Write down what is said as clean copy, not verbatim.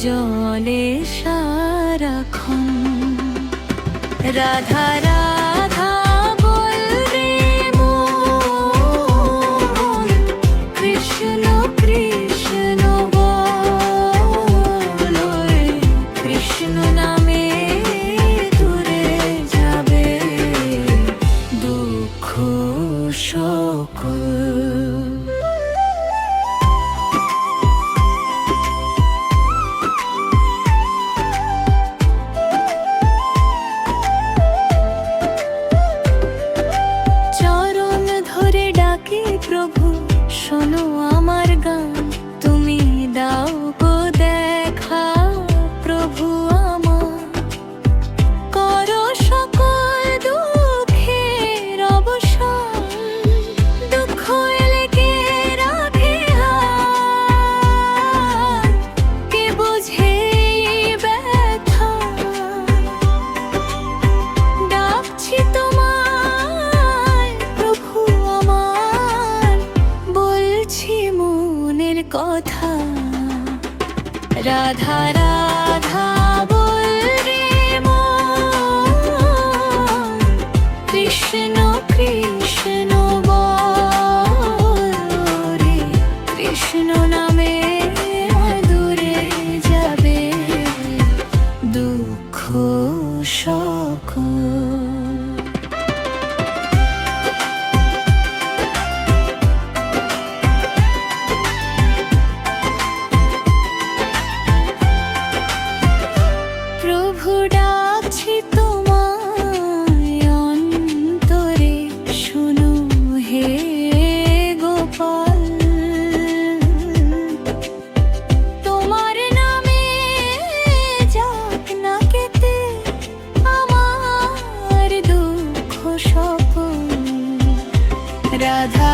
জলে সারাক্ষণ। রাধা রাধা বল রে মন, কৃষ্ণ কৃষ্ণ বল, কৃষ্ণ নামে দূরে যাবে দুঃখ সকল। প্রভু শোনো আমার গান, তুমি দাও গো দেখা প্রভু আমার, করো সকল দুঃখের অবসান, দুঃখ এলে কে রাখে হাত, কে বোঝে ব্যথা, ডাকছি তোমায় প্রভু আমার, বলছি মনের কথা। রাধা রাধা বল রে মন, কৃষ্ণ কৃষ্ণ বল রে, কৃষ্ণ নামে দূরে যাবে দুঃখ সকল। প্রভু ডাকছি তোমায় অন্তরে, শুনো হে গোপাল, তোমার নামে যাক না কেতে আমার দুঃখ সকল। রাধা